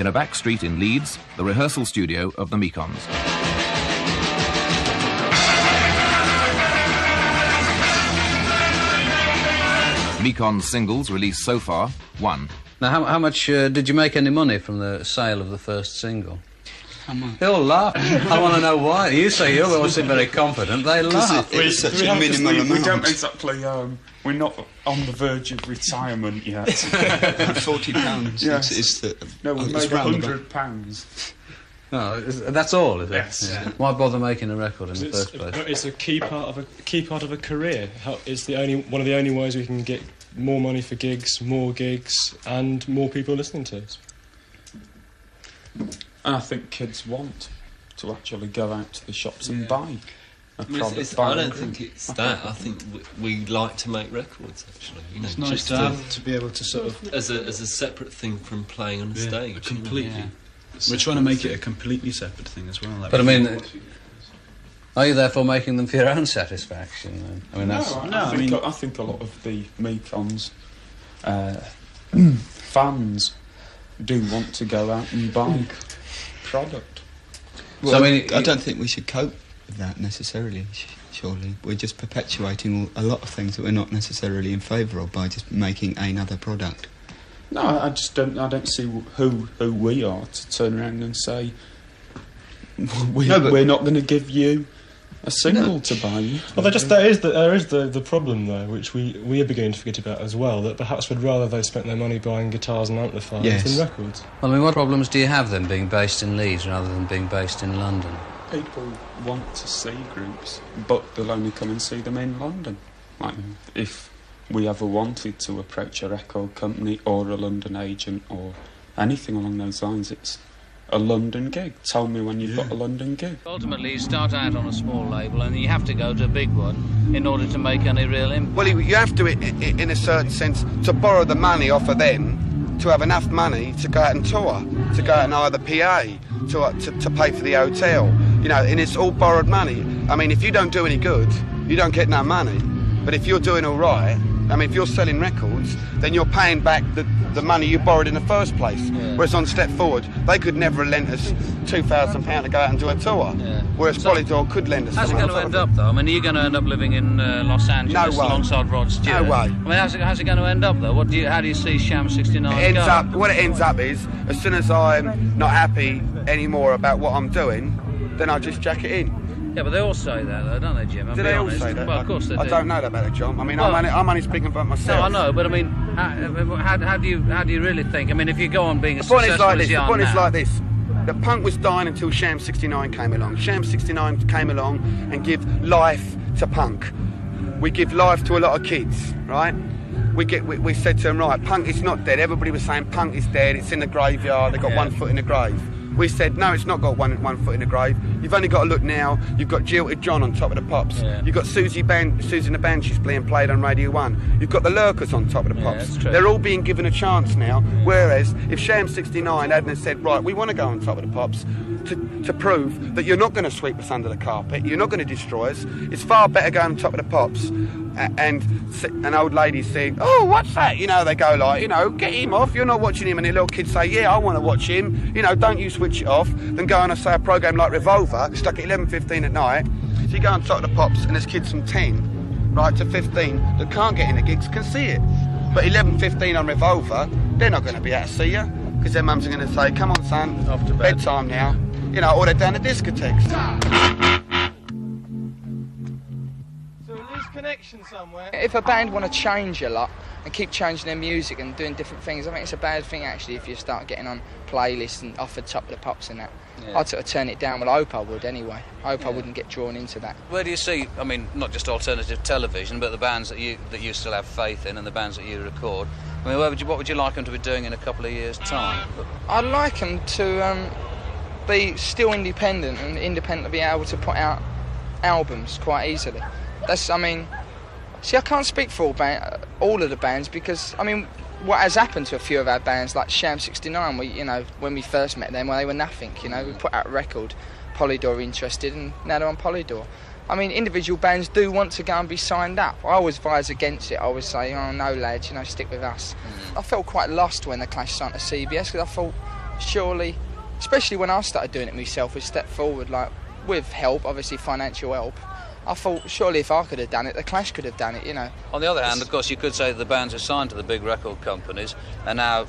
in a back street in Leeds, the rehearsal studio of the Mekons. Mekons singles released so far, 1. Now, how much did you make any money from the sale of the first single? How much? They all laugh. I want to know why. You say you're obviously very confident. They laugh. It's such a minimal amount. We don't exactly... we're not on the verge of retirement yet. £40. Yes. Is the... No, we made £100. Oh, that's all, is it? Yes. Yeah. Why bother making a record in the first place? It's a key part of a career. It's one of the only ways we can get more money for gigs, and more people listening to us. And I think kids want to actually go out to the shops and buy a product. I don't think it's that. I think we like to make records, actually. You know, it's nice to be able to sort of... As a separate thing from playing on a stage. Completely. You know? We're trying to make it a completely separate thing as well. Like, but I mean, are you therefore making them for your own satisfaction? Then? I mean, that's... I think a lot of the Mekons fans do want to go out and buy product. Well, so, I mean, I don't think we should cope with that necessarily. Surely, we're just perpetuating a lot of things that we're not necessarily in favour of by just making another product. No, I just don't. I don't see who we are to turn around and say we're not going to give you a single to buy. Well, there is the problem though, which we are beginning to forget about as well. That perhaps we'd rather they spent their money buying guitars and amplifiers than records. Well, I mean, what problems do you have then being based in Leeds rather than being based in London? People want to see groups, but they'll only come and see them in London. Like if we ever wanted to approach a record company or a London agent or anything along those lines, it's a London gig. Tell me when you've got a London gig. Ultimately, you start out on a small label and you have to go to a big one in order to make any real impact. Well, you have to, in a certain sense, to borrow the money off of them to have enough money to go out and tour, to go out and hire the PA, to pay for the hotel. You know, and it's all borrowed money. I mean, if you don't do any good, you don't get no money. But if you're doing all right, I mean, if you're selling records, then you're paying back the money you borrowed in the first place. Yeah. Whereas on Step Forward, they could never have lent us £2,000 to go out and do a tour. Yeah. Whereas Polydor could lend us. How's it going to end up, though? I mean, are you going to end up living in Los Angeles alongside Rod Stewart? No way. I mean, how's it going to end up, though? How do you see Sham 69 go? What it ends up is, as soon as I'm not happy anymore about what I'm doing, then I just jack it in. Yeah, but they all say that, though, don't they, Jim? Do they all say that? Well, of course they do. I don't know that about it, John. I mean, I'm only speaking about myself. No, I know, but I mean, how do you really think? I mean, if you go on being as successful as you are now... The point is like this. The punk was dying until Sham 69 came along. Sham 69 came along and give life to punk. We give life to a lot of kids, right? We said to them, right, punk is not dead. Everybody was saying punk is dead, it's in the graveyard, they've got one foot in the grave. We said, no, it's not got one foot in the grave. You've only got to look now. You've got Jilted John on top of the Pops. Yeah. You've got Susie and the Banshees being played on Radio 1. You've got the Lurkers on top of the Pops. That's true. They're all being given a chance now. Whereas if Sham 69 hadn't said, right, we want to go on top of the Pops to prove that you're not going to sweep us under the carpet, you're not going to destroy us, it's far better going on top of the Pops. And an old lady saying, oh, what's that? You know, they go like, you know, get him off, you're not watching him. And the little kids say, yeah, I want to watch him. You know, don't you switch it off. Then go on and say a programme like Revolver, stuck at 11:15 at night. So you go on top of the Pops and there's kids from 10, right, to 15 that can't get in the gigs, can see it. But 11:15 on Revolver, they're not going to be able to see you. Because their mums are going to say, come on, son, off to bed. Bedtime now. You know, or they're down at discotheques. Connection somewhere. If a band want to change a lot and keep changing their music and doing different things, I think it's a bad thing actually if you start getting on playlists and offered top of the Pops and that. Yeah. I'd sort of turn it down. Well, I hope I would anyway. I hope I wouldn't get drawn into that. Where do you see, I mean, not just alternative television, but the bands that you still have faith in and the bands that you record? I mean, what would you like them to be doing in a couple of years' time? I'd like them to be still independent and independently be able to put out albums quite easily. That's, I mean, see, I can't speak for all of the bands because, I mean, what has happened to a few of our bands, like Sham 69, you know, when we first met them, well, they were nothing, you know, we put out a record, Polydor interested, and now they're on Polydor. I mean, individual bands do want to go and be signed up. I always advise against it. I always say, oh, no, lads, you know, stick with us. I felt quite lost when the Clash signed to CBS because I thought, surely, especially when I started doing it myself, a step forward, like with help, obviously financial help. I thought surely if I could have done it, the Clash could have done it, you know. On the other hand, of course, you could say that the bands are signed to the big record companies are now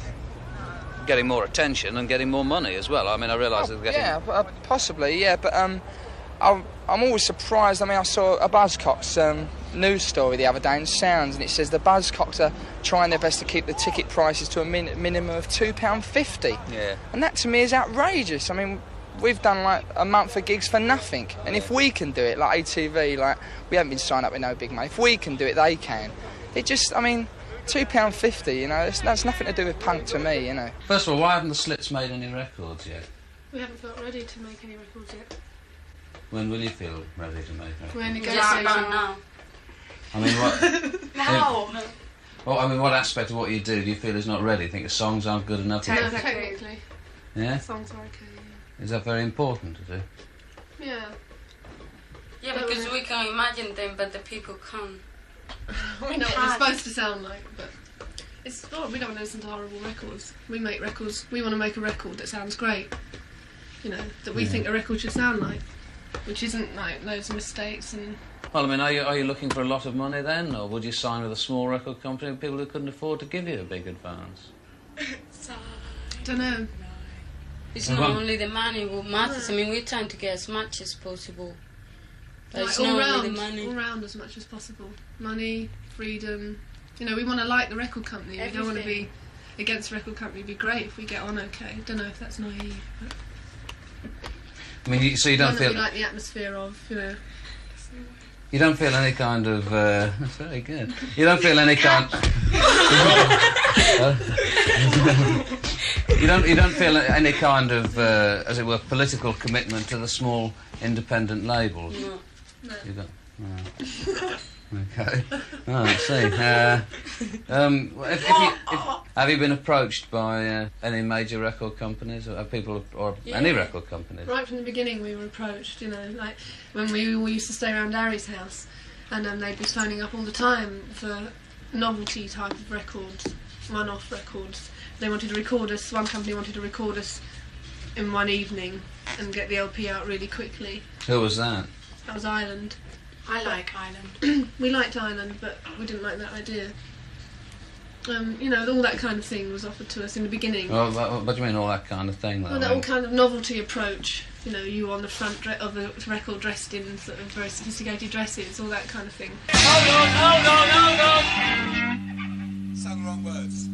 getting more attention and getting more money as well. I mean, I realise they're getting... Yeah, possibly, yeah, but I'm always surprised. I mean, I saw a Buzzcocks news story the other day in Sounds, and it says the Buzzcocks are trying their best to keep the ticket prices to a minimum of £2.50. Yeah. And that to me is outrageous. I mean, we've done like a month of gigs for nothing, and if we can do it, like ATV, like we haven't been signed up with no big money. If we can do it, they can. It just, I mean, £2.50, you know, that's nothing to do with punk to me, you know. First of all, why haven't the Slits made any records yet? We haven't felt ready to make any records yet. When will you feel ready to make records? We're negotiating now. I mean, what... Now! Well, I mean, what aspect of what you do you feel is not ready? Think the songs aren't good enough? Technically. Yeah? The songs are okay, yeah. Is that very important to do? Yeah. Yeah, because we can imagine them, but the people can't. We know what we're supposed to sound like, but it's not, we don't want to listen to horrible records. We make records, we want to make a record that sounds great, you know, that we think a record should sound like, which isn't like loads of mistakes and... Well, I mean, are you looking for a lot of money then, or would you sign with a small record company with people who couldn't afford to give you a big advance? Don't know. It's not only the money what matters. I mean, we're trying to get as much as possible. But Like it's not only all the money. all round as much as possible. Money, freedom. You know, we want to like the record company. We don't want to be against the record company. It'd be great if we get on okay. Don't know if that's naive. But I mean, so you don't feel... we like the atmosphere of, you know... You don't feel any kind of... that's very good. You don't feel any kind... You don't feel any kind of, as it were, political commitment to the small independent labels? No. You don't? No. Okay. Oh, I see. Have you been approached by any major record companies, or people, or any record companies? Right from the beginning we were approached, you know, like when we all used to stay around Harry's house, and they'd be phoning up all the time for novelty type of records, one-off records. They wanted to record us, one company wanted to record us in one evening and get the LP out really quickly. Who was that? That was Ireland. I like Ireland. We liked Ireland, but we didn't like that idea. You know, all that kind of thing was offered to us in the beginning. Well, what do you mean, all that kind of thing? Well, that all kind of novelty approach. You know, you on the front of the record dressed in sort of very sophisticated dresses, all that kind of thing. Hold on! Sang wrong words.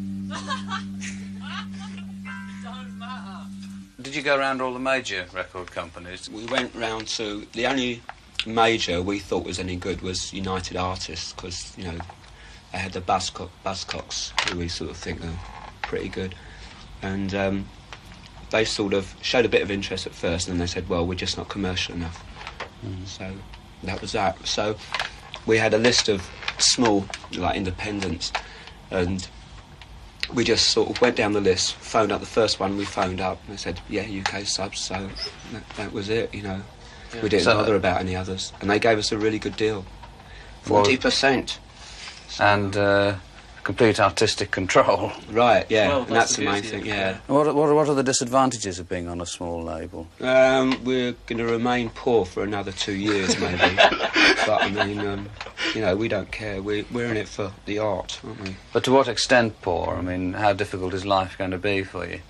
Don't matter. Did you go around all the major record companies? We went round to... The only major we thought was any good was United Artists, because, you know, they had the Buzzcocks, who we sort of think are pretty good. And they sort of showed a bit of interest at first, and then they said, well, we're just not commercial enough. So that was that. So we had a list of small, like, independents, and we just sort of went down the list, phoned up the first one we phoned up, and they said, yeah, UK Subs, so that was it, you know. Yeah. We didn't bother about any others, and they gave us a really good deal. 40%. And complete artistic control. Right, yeah, well, and that's the main thing, yeah. What are the disadvantages of being on a small label? We're going to remain poor for another 2 years, maybe. But, I mean, you know, we don't care. We're in it for the art, aren't we? But to what extent poor? I mean, how difficult is life going to be for you?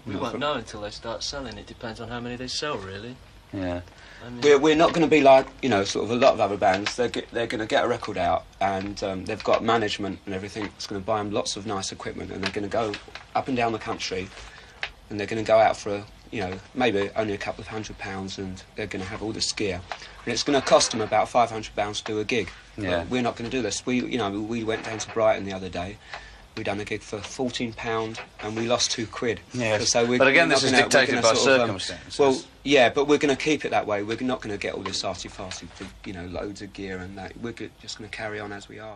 We won't know until they start selling. It depends on how many they sell, really. Yeah. I mean, we're not going to be like, you know, sort of a lot of other bands. They're going to get a record out, and they've got management and everything. It's going to buy them lots of nice equipment, and they're going to go up and down the country, and they're going to go out for, you know, maybe only a couple of £100, and they're going to have all this gear, and it's going to cost them about £500 to do a gig. Yeah. But we're not going to do this. We went down to Brighton the other day. We done a gig for £14 and we lost £2. Yes. So but again, this is dictated by circumstances. Well, yeah, but we're going to keep it that way. We're not going to get all this arty-farty, you know, loads of gear and that. We're just going to carry on as we are.